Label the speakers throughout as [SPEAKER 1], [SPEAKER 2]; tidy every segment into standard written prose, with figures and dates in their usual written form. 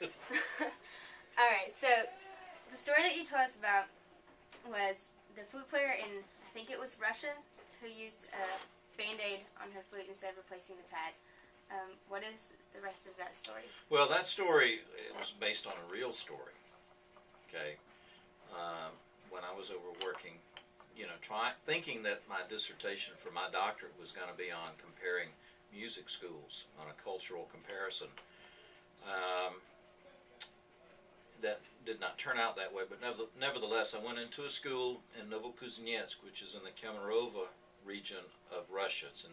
[SPEAKER 1] All right, so the story that you told us about was the flute player in, I think it was Russia, who used a Band-Aid on her flute instead of replacing the pad. What is the rest of that story?
[SPEAKER 2] Well, that story was based on a real story. Okay, when I was overworking, thinking that my dissertation for my doctorate was going to be on comparing music schools, on a cultural comparison. That did not turn out that way, but nevertheless, I went into a school in Novokuznetsk, which is in the Kemerovo region of Russia. It's in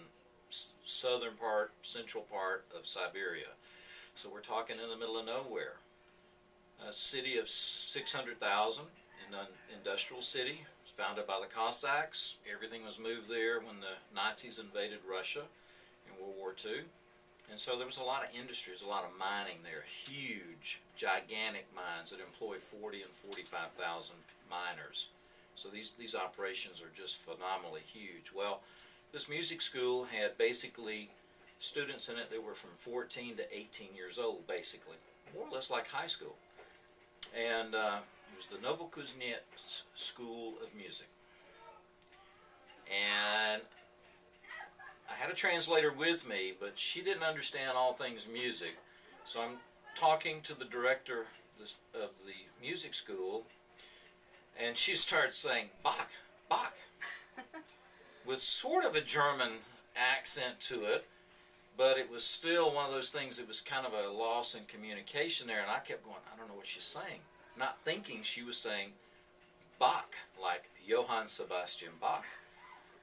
[SPEAKER 2] southern part, central part of Siberia. So we're talking in the middle of nowhere. A city of 600,000, an industrial city. It was founded by the Cossacks. Everything was moved there when the Nazis invaded Russia in World War II. And so there was a lot of industries, a lot of mining there, huge, gigantic mines that employ 40 and 45,000 miners. So these operations are just phenomenally huge. Well, this music school had basically students in it that were from 14 to 18 years old, basically, more or less like high school. And it was the Novokuznetsk School of Music. And I had a translator with me, but she didn't understand all things music. So I'm talking to the director of the music school, and she starts saying, Bach, Bach, with sort of a German accent to it, but it was still one of those things that was kind of a loss in communication there, and I kept going, I don't know what she's saying, not thinking she was saying Bach, like Johann Sebastian Bach.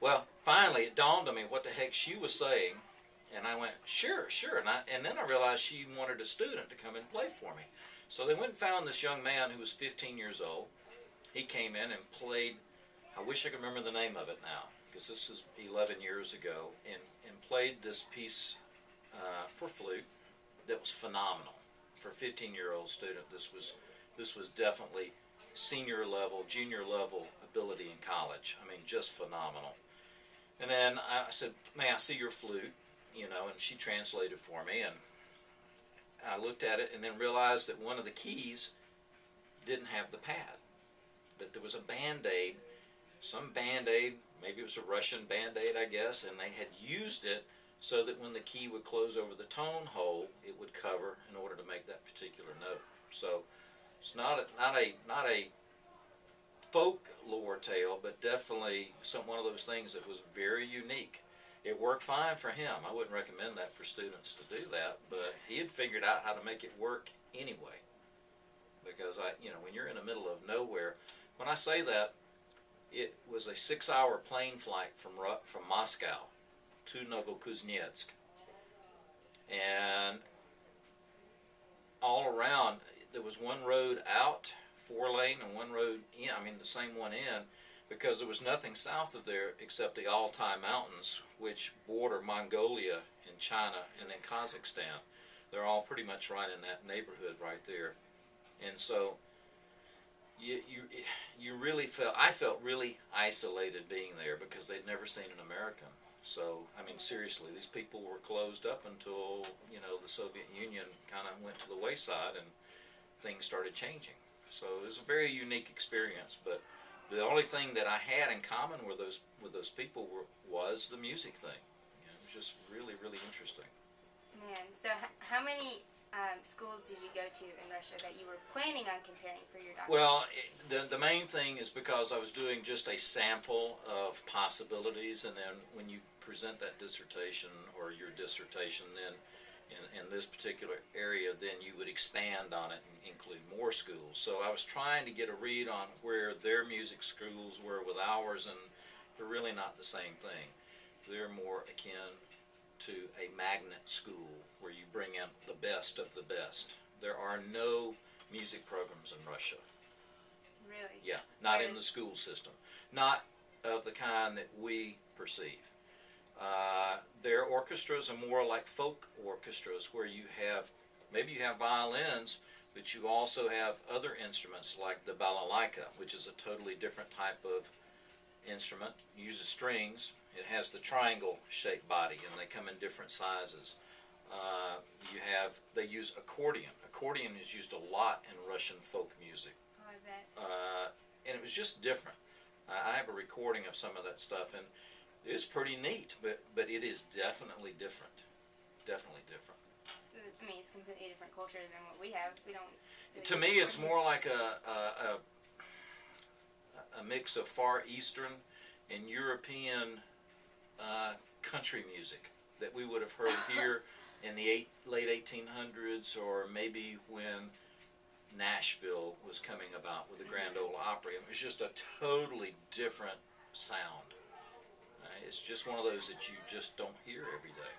[SPEAKER 2] Well, finally it dawned on me what the heck she was saying, and I went, sure, and then I realized she wanted a student to come and play for me. So they went and found this young man who was 15 years old. He came in and played, I wish I could remember the name of it now, because this is 11 years ago, and played this piece for flute that was phenomenal. For a 15-year-old student, this was definitely senior level, junior level ability in college. I mean, just phenomenal. And then I said, may I see your flute? And she translated for me, and I looked at it and then realized that one of the keys didn't have the pad, that there was a Band-Aid, some Band-Aid, maybe it was a Russian Band-Aid, I guess, and they had used it so that when the key would close over the tone hole, it would cover in order to make that particular note. So it's not a folklore tale, but definitely one of those things that was very unique. It worked fine for him. I wouldn't recommend that for students to do that, but he had figured out how to make it work anyway. Because when you're in the middle of nowhere, when I say that, it was a 6-hour plane flight from Moscow to Novokuznetsk, and all around there was one road out, 4-lane, and one road in. I mean, the same one in, because there was nothing south of there except the Altai Mountains, which border Mongolia and China and then Kazakhstan. They're all pretty much right in that neighborhood right there. And so you really I felt really isolated being there, because they'd never seen an American. So, I mean, seriously, these people were closed up until, the Soviet Union kind of went to the wayside and things started changing. So it was a very unique experience, but the only thing that I had in common with those people was the music thing. It was just really, really interesting.
[SPEAKER 1] Man, so how many schools did you go to in Russia that you were planning on comparing for your doctorate?
[SPEAKER 2] Well, the main thing is because I was doing just a sample of possibilities, and then when you present that dissertation or your dissertation, then in this particular area, then you would expand on it and include more schools. So I was trying to get a read on where their music schools were with ours, and they're really not the same thing. They're more akin to a magnet school where you bring in the best of the best. There are no music programs in Russia.
[SPEAKER 1] Really?
[SPEAKER 2] Yeah, not in the school system. Not of the kind that we perceive. Their orchestras are more like folk orchestras, where maybe you have violins, but you also have other instruments like the balalaika, which is a totally different type of instrument. It uses strings. It has the triangle-shaped body, and they come in different sizes. They use accordion. Accordion is used a lot in Russian folk music.
[SPEAKER 1] Oh, I bet.
[SPEAKER 2] And it was just different. I have a recording of some of that stuff, and it's pretty neat, but it is definitely different. Definitely different.
[SPEAKER 1] I mean, it's completely different culture than what we have. We don't. Really
[SPEAKER 2] To me, it's more like a mix of Far Eastern and European country music that we would have heard here in the late 1800s, or maybe when Nashville was coming about with the Grand Ole Opry. It was just a totally different sound. It's just one of those that you just don't hear every day.